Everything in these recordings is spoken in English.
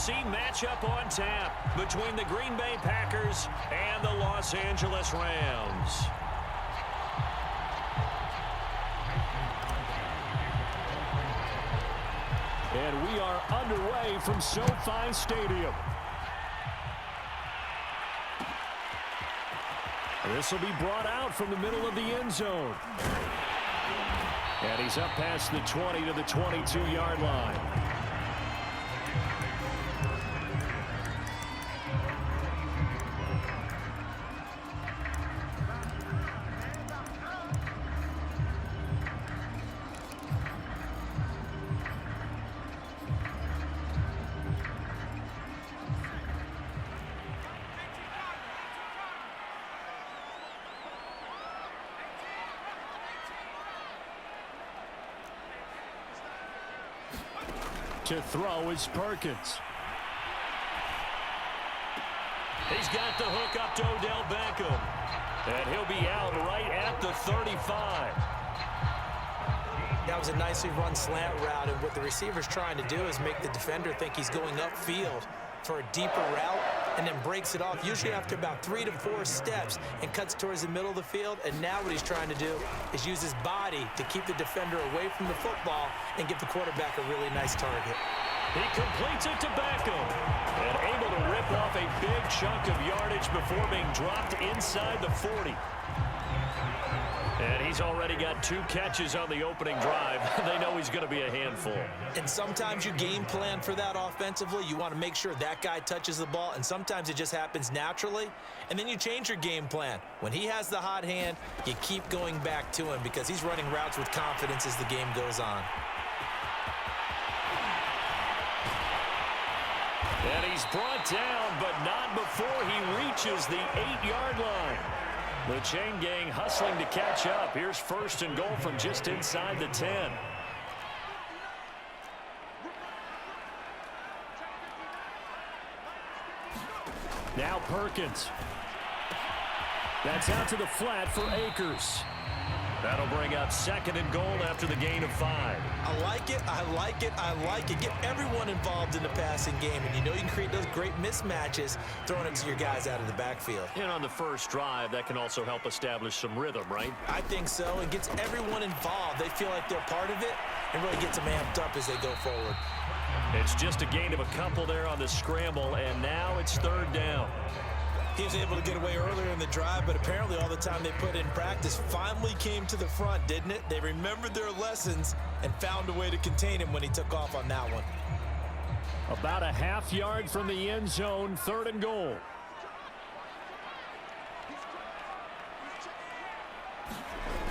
AFC matchup on tap between the Green Bay Packers and the Los Angeles Rams. And we are underway from SoFi Stadium. This will be brought out from the middle of the end zone. And he's up past the 20 to the 22-yard line. To throw is Perkins. He's got the hook up to Odell Beckham. And he'll be out right at the 35. That was a nicely run slant route, and what the receiver's trying to do is make the defender think he's going upfield for a deeper route and then breaks it off, usually after about 3 to 4 steps, and cuts towards the middle of the field. And now what he's trying to do is use his body to keep the defender away from the football and give the quarterback a really nice target. He completes it to Beckham and able to rip off a big chunk of yardage before being dropped inside the 40. And he's already got 2 catches on the opening drive. They know he's going to be a handful. And sometimes you game plan for that offensively. You want to make sure that guy touches the ball, and sometimes it just happens naturally. And then you change your game plan. When he has the hot hand, you keep going back to him because he's running routes with confidence as the game goes on. And he's brought down, but not before he reaches the 8-yard line. The chain gang hustling to catch up. Here's 1st and goal from just inside the 10. Now Perkins. That's out to the flat for Akers. That'll bring up 2nd and goal after the gain of 5. I like it, I like it, I like it. Get everyone involved in the passing game, and you know you can create those great mismatches throwing it to your guys out of the backfield. And on the first drive, that can also help establish some rhythm, right? I think so, and gets everyone involved. They feel like they're part of it, and really gets them amped up as they go forward. It's just a gain of a couple there on the scramble, and now it's 3rd down. He was able to get away earlier in the drive, but apparently all the time they put in practice finally came to the front, didn't it? They remembered their lessons and found a way to contain him when he took off on that one. About a half yard from the end zone, 3rd and goal.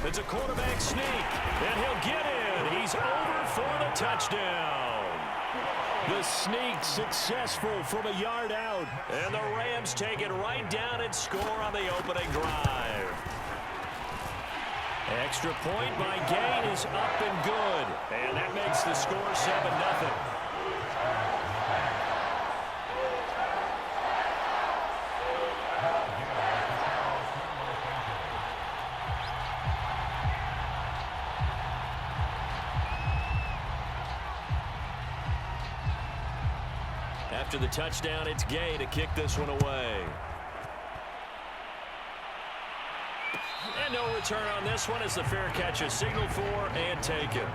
It's a quarterback sneak, and he'll get in. He's over for the touchdown. The sneak successful from a yard out. And the Rams take it right down and score on the opening drive. Extra point by Gain is up and good. And that makes the score 7-0. After the touchdown, it's Gay to kick this one away. And no return on this one as the fair catch is signaled for and taken.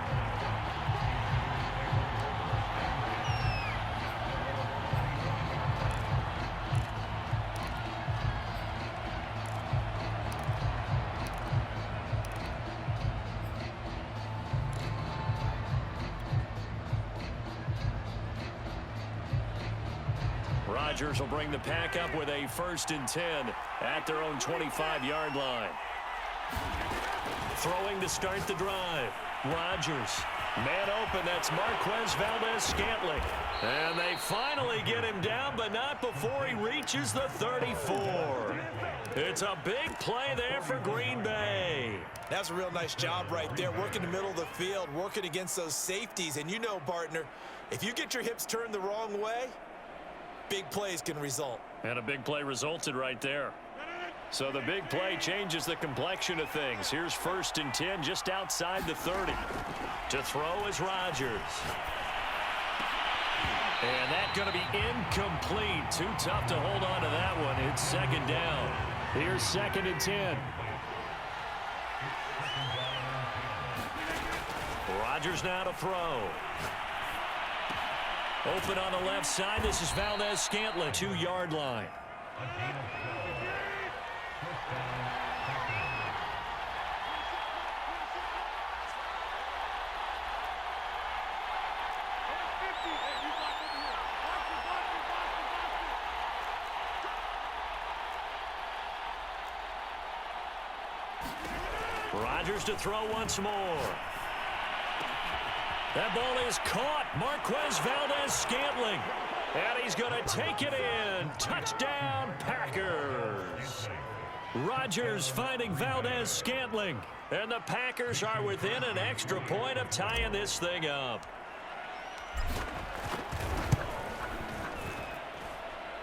Rodgers will bring the pack up with a 1st and 10 at their own 25-yard line. Throwing to start the drive. Rodgers. Man open, that's Marquez Valdez-Scantling. And they finally get him down, but not before he reaches the 34. It's a big play there for Green Bay. That's a real nice job right there, working the middle of the field, working against those safeties. And you know, partner, if you get your hips turned the wrong way, big plays can result. And a big play resulted right there. So the big play changes the complexion of things. Here's 1st and 10 just outside the 30. To throw is Rodgers. And that's going to be incomplete. Too tough to hold on to that one. It's second down. Here's 2nd and 10. Rodgers now to throw. Open on the left side. This is Valdez-Scantling, 2-yard line. Rodgers to throw once more. That ball is caught. Marquez Valdez-Scantling. And he's going to take it in. Touchdown, Packers. Rodgers finding Valdez-Scantling. And the Packers are within an extra point of tying this thing up.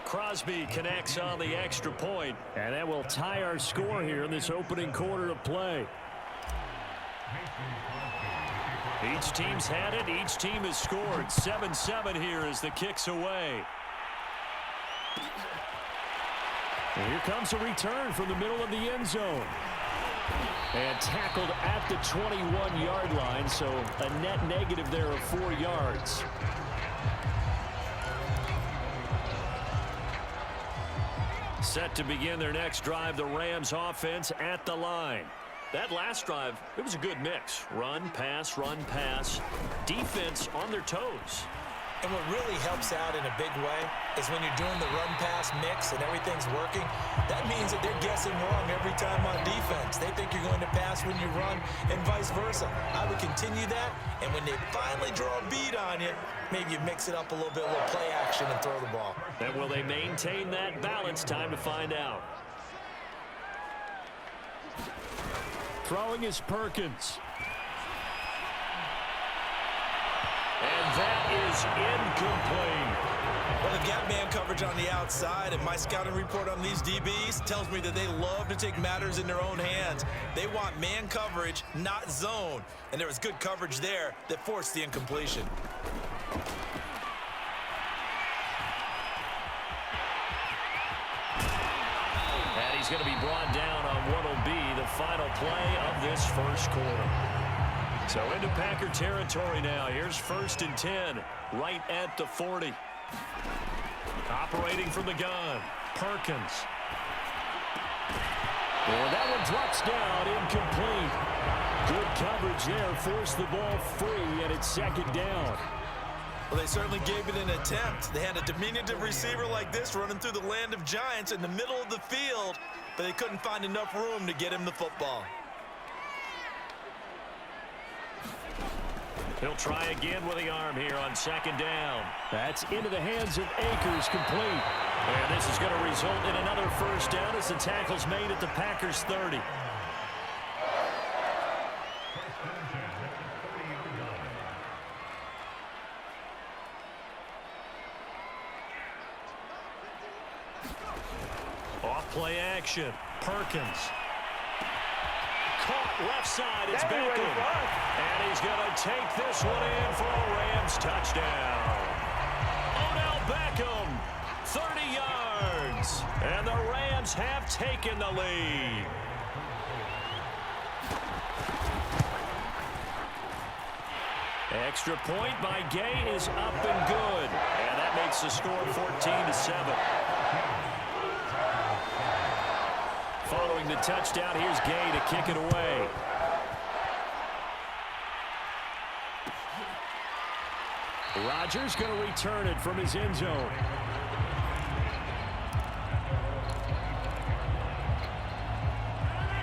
Crosby connects on the extra point. And that will tie our score here in this opening quarter of play. Each team's had it. Each team has scored. 7-7 here as the kick's away. And here comes a return from the middle of the end zone. And tackled at the 21-yard line, so a net negative there of 4 yards. Set to begin their next drive, the Rams offense at the line. That last drive, it was a good mix. Run, pass, defense on their toes. And what really helps out in a big way is when you're doing the run-pass mix and everything's working, that means that they're guessing wrong every time on defense. They think you're going to pass when you run and vice versa. I would continue that, and when they finally draw a beat on you, maybe you mix it up a little bit, a little play action and throw the ball. And will they maintain that balance? Time to find out. Throwing is Perkins. And that is incomplete. Well, they've got man coverage on the outside, and my scouting report on these DBs tells me that they love to take matters in their own hands. They want man coverage, not zone. And there was good coverage there that forced the incompletion. And he's going to be brought down on what will be the final play of this first quarter. So into Packer territory now. Here's 1st and 10, right at the 40. Operating from the gun, Perkins. Well, that one drops down, incomplete. Good coverage there, forced the ball free, and it's 2nd down. Well, they certainly gave it an attempt. They had a diminutive receiver like this running through the land of giants in the middle of the field, but they couldn't find enough room to get him the football. He'll try again with the arm here on 2nd down. That's into the hands of Akers, complete. And this is going to result in another 1st down as the tackle's made at the Packers' 30. Off play action, Perkins. Caught left side, it's Beckham. And he's going to take this one in for a Rams touchdown. Odell Beckham, 30 yards. And the Rams have taken the lead. Extra point by Gay is up and good. And that makes the score 14-7. Following the touchdown, here's Gay to kick it away. Rodgers going to return it from his end zone.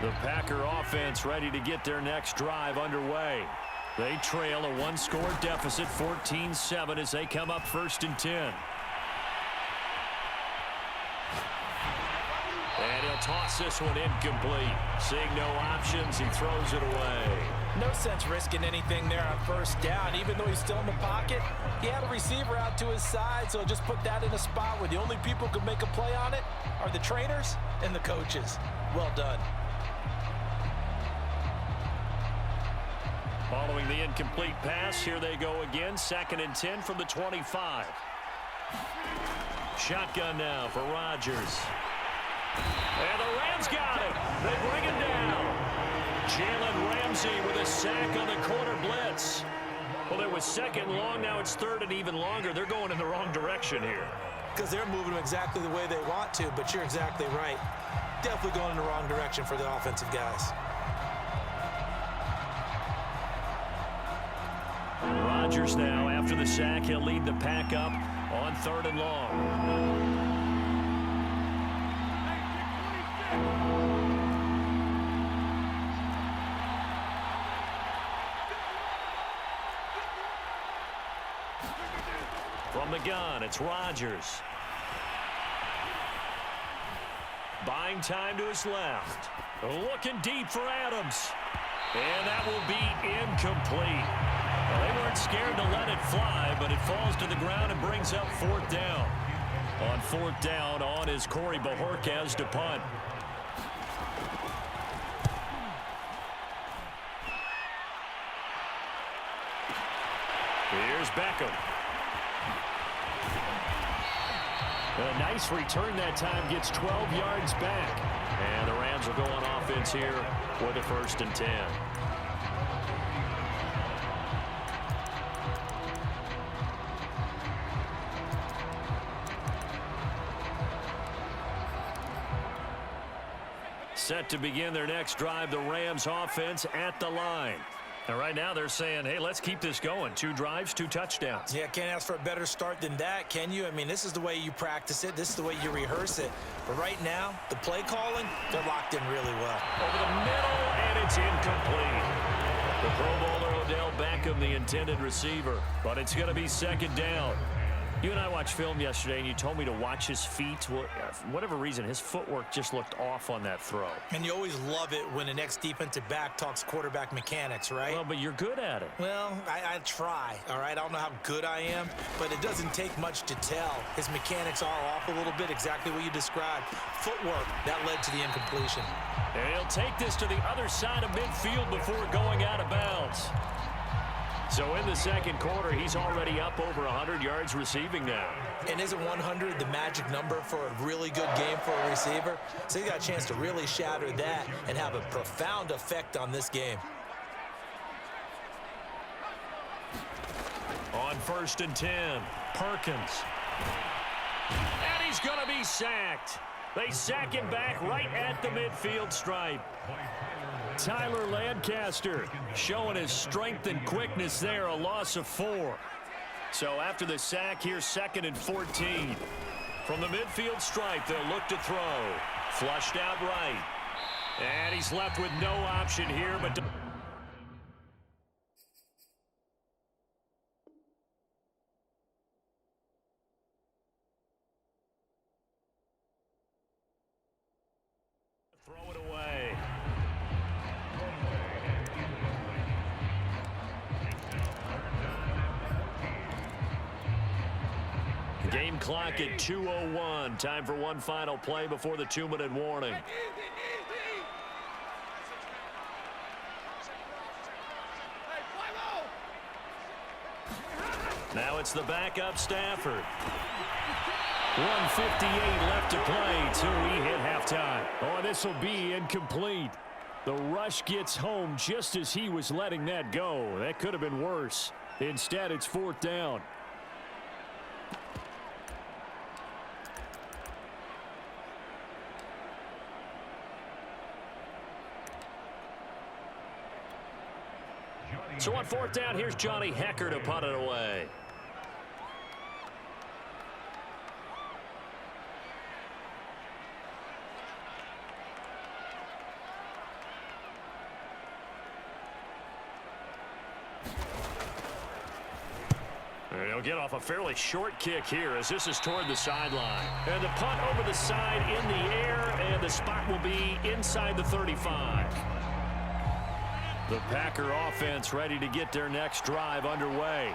The Packer offense ready to get their next drive underway. They trail a 1-score deficit, 14-7, as they come up 1st and 10. And he'll toss this one incomplete. Seeing no options, he throws it away. No sense risking anything there on 1st down. Even though he's still in the pocket, he had a receiver out to his side, so just put that in a spot where the only people who can make a play on it are the trainers and the coaches. Well done. Following the incomplete pass, here they go again. 2nd and 10 from the 25. Shotgun now for Rodgers. And the Rams got him. They bring him down. Jalen Ramsey with a sack on the corner blitz. Well, it was second and long. Now it's third and even longer. They're going in the wrong direction here. Because they're moving them exactly the way they want to, but you're exactly right. Definitely going in the wrong direction for the offensive guys. Rodgers now, after the sack, he'll lead the pack up on third and long. From the gun, it's Rodgers. Buying time to his left. Looking deep for Adams. And that will be incomplete. Well, they weren't scared to let it fly, but it falls to the ground and brings up fourth down. On fourth down, on is Corey Bajorquez to punt. Here's Beckham. A nice return that time, gets 12 yards back. And the Rams will go on offense here with a 1st and 10. Set to begin their next drive, the Rams offense at the line. And right now they're saying, hey, let's keep this going. 2 drives, 2 touchdowns. Yeah, can't ask for a better start than that, can you? I mean, this is the way you practice it. This is the way you rehearse it. But right now, the play calling, they're locked in really well. Over the middle, and it's incomplete. The Pro Bowler Odell Beckham, the intended receiver. But it's going to be 2nd down. You and I watched film yesterday, and you told me to watch his feet. Well, for whatever reason, his footwork just looked off on that throw. And you always love it when the next defensive back talks quarterback mechanics, right? Well, but you're good at it. Well, I try, all right? I don't know how good I am, but it doesn't take much to tell. His mechanics are off a little bit, exactly what you described. Footwork, that led to the incompletion. And he'll take this to the other side of midfield before going out of bounds. So in the second quarter, he's already up over 100 yards receiving now. And isn't 100 the magic number for a really good game for a receiver? So he got a chance to really shatter that and have a profound effect on this game. On 1st and 10, Perkins. And he's going to be sacked. They sack him back right at the midfield stripe. Tyler Lancaster showing his strength and quickness there, a loss of 4. So after the sack, here's 2nd and 14. From the midfield stripe, they'll look to throw. Flushed out right. And he's left with no option here but to throw it away. Game clock at 2:01. Time for one final play before the 2-minute warning. Now it's the backup Stafford. 1:58 left to play till we hit halftime. Oh, this will be incomplete. The rush gets home just as he was letting that go. That could have been worse. Instead, it's 4th down. So on 4th down, here's Johnny Hecker to punt it away. And he'll get off a fairly short kick here as this is toward the sideline. And the punt over the side in the air, and the spot will be inside the 35. The Packer offense ready to get their next drive underway.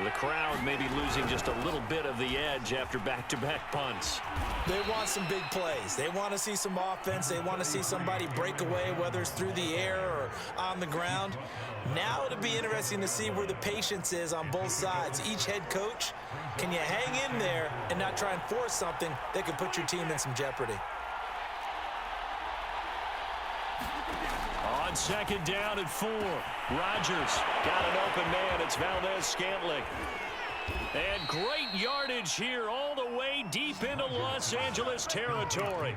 The crowd maybe losing just a little bit of the edge after back-to-back punts. They want some big plays. They want to see some offense. They want to see somebody break away, whether it's through the air or on the ground. Now it'll be interesting to see where the patience is on both sides. Each head coach, can you hang in there and not try and force something that could put your team in some jeopardy? On second down and 4, Rodgers got an open man. It's Valdez-Scantling. And great yardage here all the way deep into Los Angeles territory.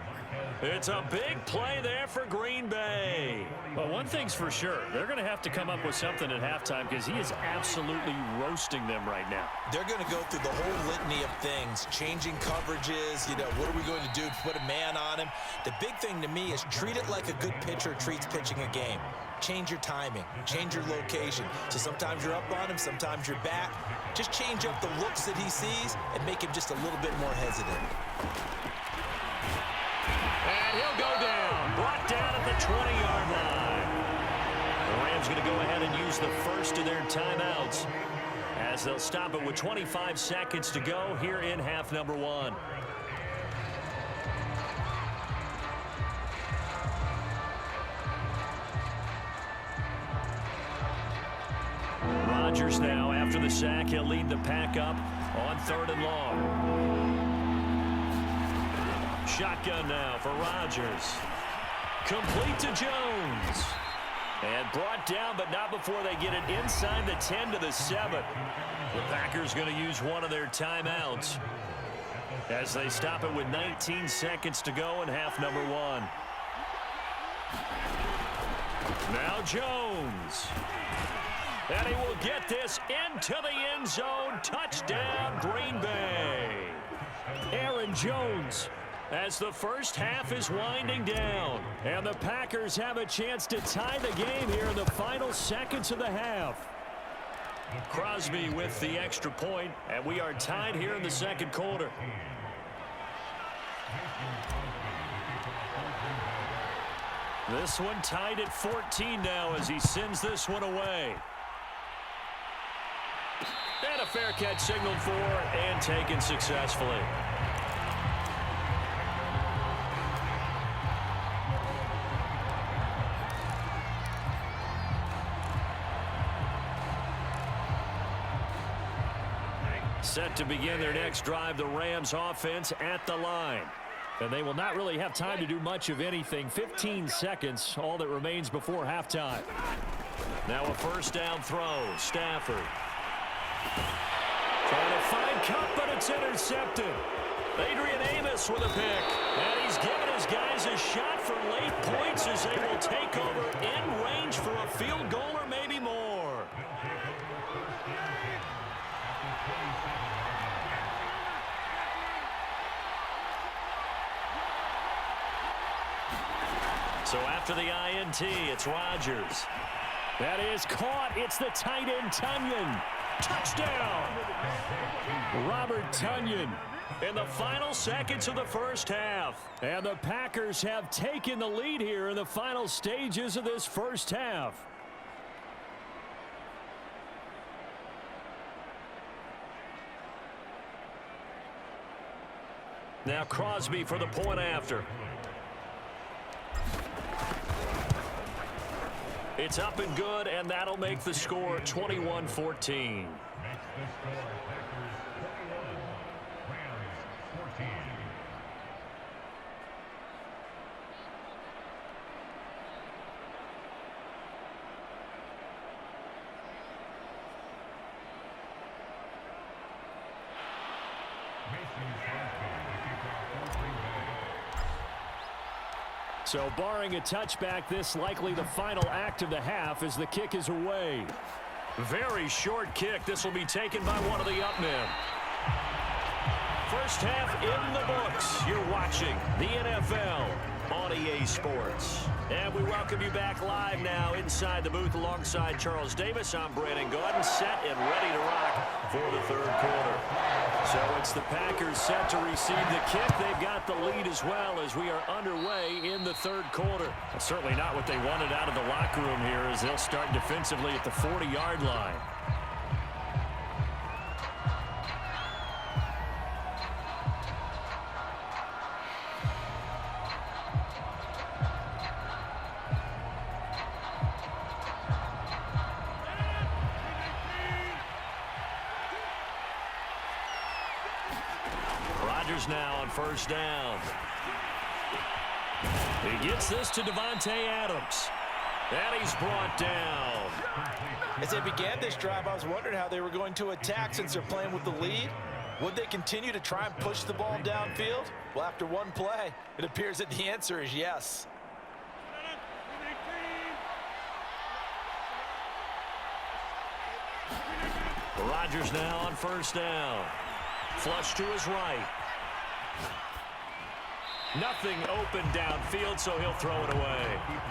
It's a big play there for Green Bay. Well, one thing's for sure. They're going to have to come up with something at halftime because he is absolutely roasting them right now. They're going to go through the whole litany of things, changing coverages, what are we going to do to put a man on him? The big thing to me is treat it like a good pitcher treats pitching a game. Change your timing, change your location. So sometimes you're up on him, sometimes you're back. Just change up the looks that he sees and make him just a little bit more hesitant. And he'll go down, brought down at the 20-yard line. The Rams going to go ahead and use the first of their timeouts as they'll stop it with 25 seconds to go here in half number 1. Rodgers now, after the sack, he'll lead the pack up on 3rd and long. Shotgun now for Rodgers. Complete to Jones. And brought down, but not before they get it inside the 10 to the 7. The Packers going to use one of their timeouts as they stop it with 19 seconds to go in half number 1. Now Jones. And he will get this into the end zone. Touchdown, Green Bay. Aaron Jones, as the first half is winding down. And the Packers have a chance to tie the game here in the final seconds of the half. Crosby with the extra point, and we are tied here in the second quarter. This one tied at 14 now as he sends this one away. And a fair catch signaled for and taken successfully. Set to begin their next drive, the Rams offense at the line. And they will not really have time to do much of anything. 15 seconds, all that remains before halftime. Now a first down throw, Stafford. Trying to find Cup, but it's intercepted. Adrian Amos with a pick. And he's given his guys a shot for late points as they will take over in range for a field goal or maybe more. So after the INT, it's Rodgers. That is caught. It's the tight end, Tonyan. Touchdown! Robert Tonyan in the final seconds of the first half. And the Packers have taken the lead here in the final stages of this first half. Now Crosby for the point after. It's up and good, and that'll make the score 21-14. So barring a touchback, this likely the final act of the half as the kick is away. Very short kick. This will be taken by one of the up men. First half in the books. You're watching the NFL on EA Sports. And we welcome you back live now inside the booth alongside Charles Davis. I'm Brandon Gordon, set and ready to rock for the third quarter. So it's the Packers set to receive the kick. They've got the lead as well as we are underway in the third quarter. That's certainly not what they wanted out of the locker room here as they'll start defensively at the 40-yard line. Rodgers now on first down. He gets this to Davante Adams. And he's brought down. As they began this drive, I was wondering how they were going to attack since they're playing with the lead. Would they continue to try and push the ball downfield? Well, after one play, it appears that the answer is yes. Rodgers now on first down. Flush to his right. Nothing open downfield, so he'll throw it away.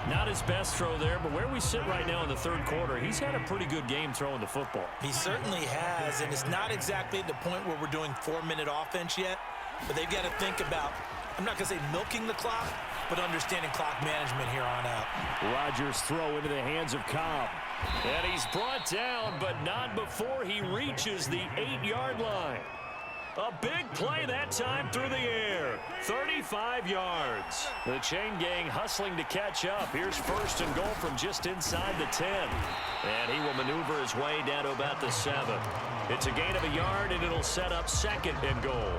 Not his best throw there, but where we sit right now in the third quarter, he's had a pretty good game throwing the football. He certainly has, and it's not exactly at the point where we're doing 4-minute offense yet, but they've got to think about, I'm not going to say milking the clock, but understanding clock management here on out. Rodgers throw into the hands of Cobb. And he's brought down, but not before he reaches the 8-yard line. A big play that time through the air. 35 yards. The chain gang hustling to catch up. Here's first and goal from just inside the 10. And he will maneuver his way down to about the 7. It's a gain of a yard, and it'll set up second and goal.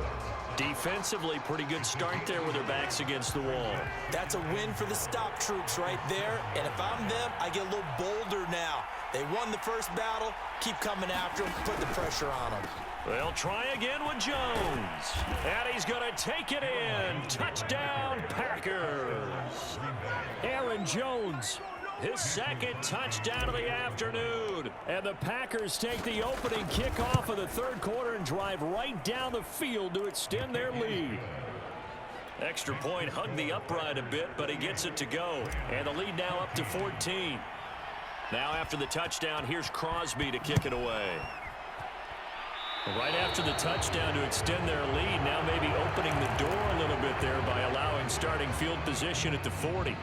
Defensively, pretty good start there with their backs against the wall. That's a win for the stop troops right there. And if I'm them, I get a little bolder now. They won the first battle. Keep coming after them. Put the pressure on them. They'll try again with Jones. And he's going to take it in. Touchdown, Packers. Aaron Jones, his second touchdown of the afternoon. And the Packers take the opening kickoff of the third quarter and drive right down the field to extend their lead. Extra point hugged the upright a bit, but he gets it to go. And the lead now up to 14. Now after the touchdown, here's Crosby to kick it away. Right after the touchdown to extend their lead, now maybe opening the door a little bit there by allowing starting field position at the 40.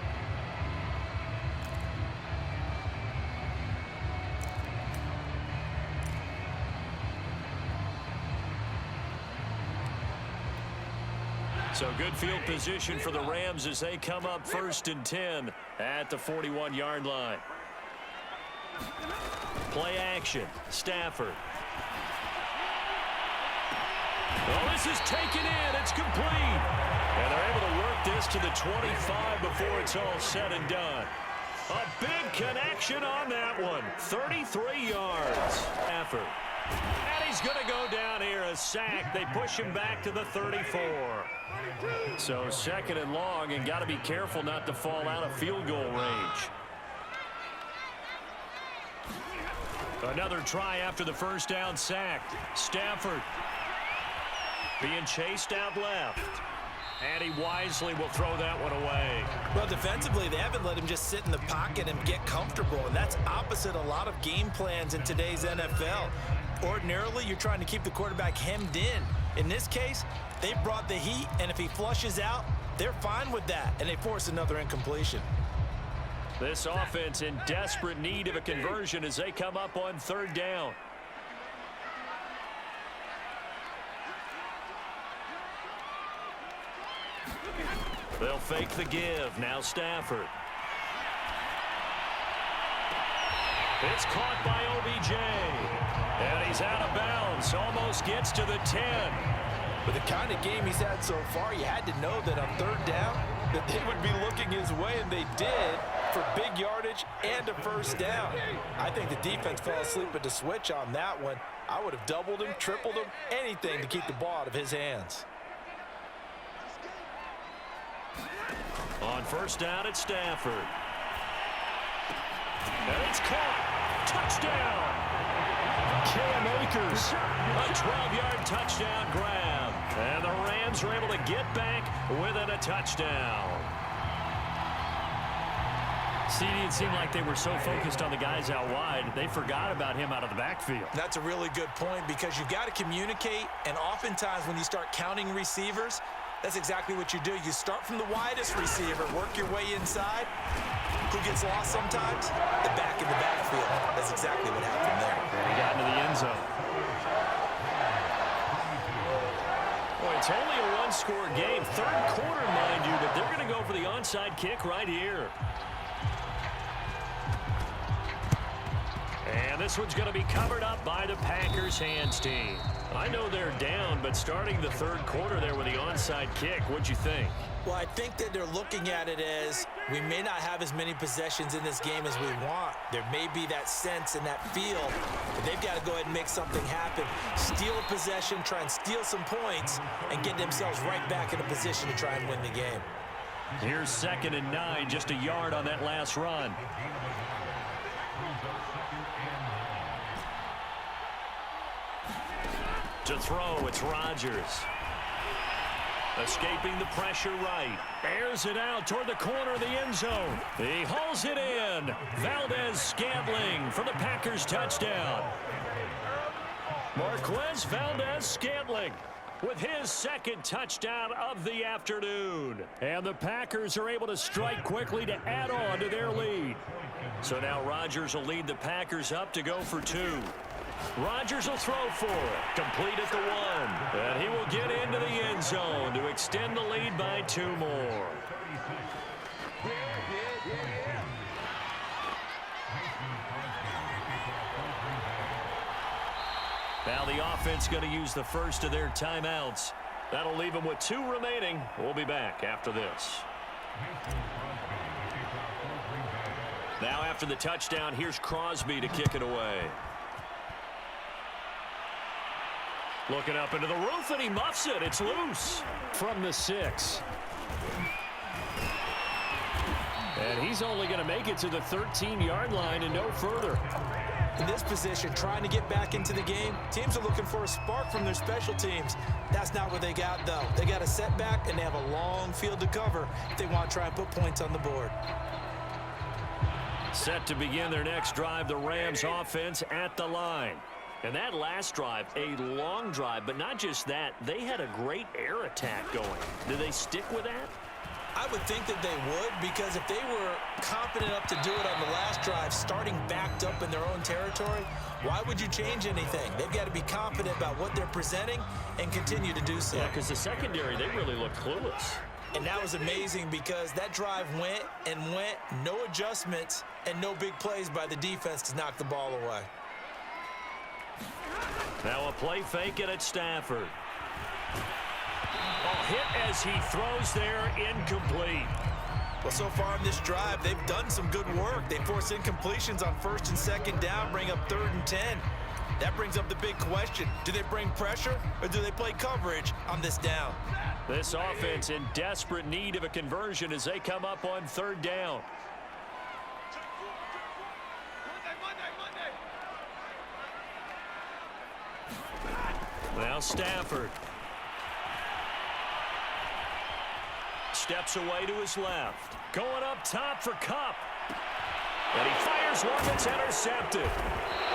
So good field position for the Rams as they come up first and 10 at the 41-yard line. Play action. Stafford. Well, this is taken in. It's complete. And they're able to work this to the 25 before it's all said and done. A big connection on that one. 33 yards. Effort. And he's going to go down here, a sack. They push him back to the 34. So second and long, and got to be careful not to fall out of field goal range. Another try after the first down sack. Stafford being chased out left. And he wisely will throw that one away. Well, defensively, they haven't let him just sit in the pocket and get comfortable, and that's opposite a lot of game plans in today's NFL. Ordinarily, you're trying to keep the quarterback hemmed in. In this case, they brought the heat, and if he flushes out, they're fine with that, and they force another incompletion. This offense in desperate need of a conversion as they come up on third down. They'll fake the give. Now Stafford. It's caught by OBJ. And he's out of bounds. Almost gets to the 10. With the kind of game he's had so far, you had to know that on third down that they would be looking his way, and they did, for big yardage and a first down. I think the defense fell asleep at the switch on that one. I would have doubled him, tripled him, anything to keep the ball out of his hands. On first down, it's Stafford. And it's caught. Touchdown. Cam Akers. A 12-yard touchdown grab. And the Rams are able to get back within a touchdown. CD, it seemed like they were so focused on the guys out wide, they forgot about him out of the backfield. That's a really good point, because you've got to communicate, and oftentimes when you start counting receivers, that's exactly what you do. You start from the widest receiver, work your way inside. Who gets lost sometimes? The back in the backfield. That's exactly what happened there. And he got into the end zone. Well, it's only a one-score game. Third quarter, mind you, but they're going to go for the onside kick right here. And this one's going to be covered up by the Packers hands team. I know they're down, but starting the third quarter there with the onside kick, what'd you think? Well, I think that they're looking at it as we may not have as many possessions in this game as we want. There may be that sense and that feel, but they've got to go ahead and make something happen. Steal a possession, try and steal some points, and get themselves right back in a position to try and win the game. Here's 2nd and 9, just a yard on that last run. To throw, it's Rodgers. Escaping the pressure right. Airs it out toward the corner of the end zone. He hauls it in. Valdez-Scantling for the Packers touchdown. Marquez Valdez-Scantling with his 2nd touchdown of the afternoon. And the Packers are able to strike quickly to add on to their lead. So now Rodgers will lead the Packers up to go for 2. Rodgers will throw for it. Complete at the 1. And he will get into the end zone to extend the lead by 2 more. Now the offense going to use the first of their timeouts. That'll leave them with 2 remaining. We'll be back after this. Now after the touchdown, here's Crosby to kick it away. Looking up into the roof, and he muffs it. It's loose from the 6. And he's only going to make it to the 13-yard line and no further. In this position, trying to get back into the game, teams are looking for a spark from their special teams. That's not what they got, though. They got a setback, and they have a long field to cover if they want to try and put points on the board. Set to begin their next drive, the Rams offense at the line. And that last drive, a long drive, but not just that, they had a great air attack going. Do they stick with that? I would think that they would, because if they were confident enough to do it on the last drive, starting backed up in their own territory, why would you change anything? They've got to be confident about what they're presenting and continue to do so. Yeah, because the secondary, they really look clueless. And that was amazing because that drive went and went, no adjustments and no big plays by the defense to knock the ball away. Now a play fake it at Stafford. A hit as he throws there, incomplete. Well, so far in this drive, they've done some good work. They force incompletions on 1st and 2nd down, bring up 3rd and 10. That brings up the big question. Do they bring pressure or do they play coverage on this down? This offense in desperate need of a conversion as they come up on 3rd down. Now Stafford. Steps away to his left. Going up top for Kupp. And he fires one that's intercepted.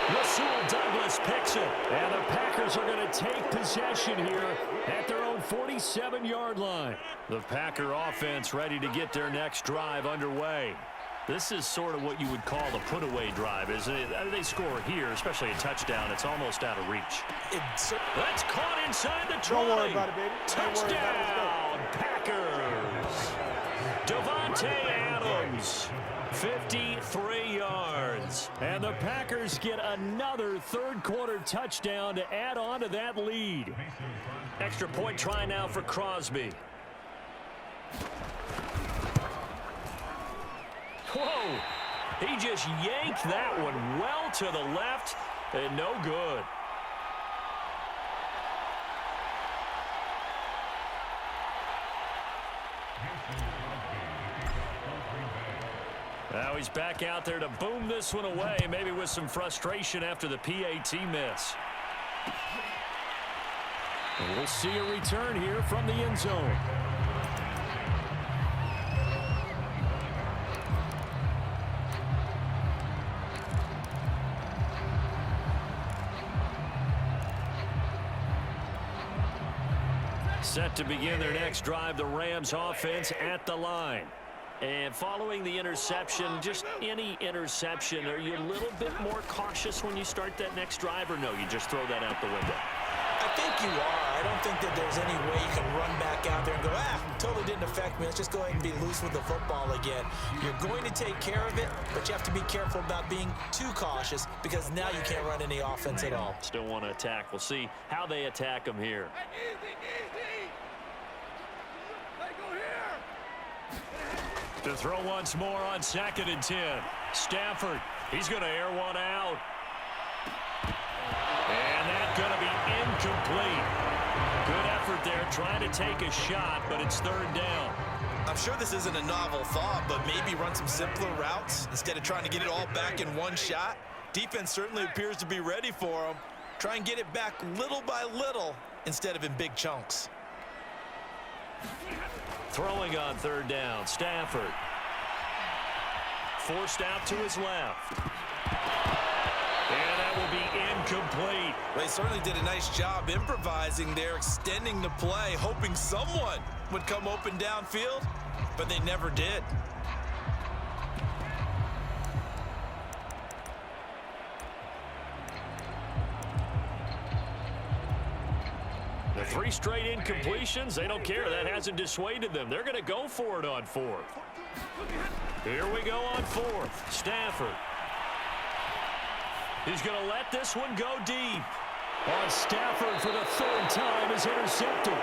Rasul Douglas picks it. And the Packers are going to take possession here at their own 47-yard line. The Packer offense ready to get their next drive underway. This is sort of what you would call a put-away drive, isn't it? They score here, especially a touchdown. It's almost out of reach. That's caught inside the 20. Don't worry about it, baby. Touchdown, Packers. Davante Adams, 53 yards. And the Packers get another third-quarter touchdown to add on to that lead. Extra point try now for Crosby. Whoa! He just yanked that one well to the left and no good. Now he's back out there to boom this one away, maybe with some frustration after the PAT miss. And we'll see a return here from the end zone. Set to begin their next drive, the Rams offense at the line. And following the interception, just any interception, are you a little bit more cautious when you start that next drive, or no, you just throw that out the window? I think you are. I don't think that there's any way you can run back out there and go, totally didn't affect me. Let's just go ahead and be loose with the football again. You're going to take care of it, but you have to be careful about being too cautious because now you can't run any offense at all. Still want to attack. We'll see how they attack him here. To throw once more on 2nd and 10. Stafford, he's going to air one out. And that's going to be incomplete. Good effort there trying to take a shot, but it's 3rd down. I'm sure this isn't a novel thought, but maybe run some simpler routes instead of trying to get it all back in one shot. Defense certainly appears to be ready for him. Try and get it back little by little instead of in big chunks. Throwing on 3rd down, Stafford. Forced out to his left. And that will be incomplete. They certainly did a nice job improvising there, extending the play, hoping someone would come open downfield, but they never did. The 3 straight incompletions, they don't care. That hasn't dissuaded them. They're going to go for it on 4th. Here we go on 4th. Stafford. He's going to let this one go deep. On Stafford for the 3rd time is intercepted.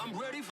I'm ready for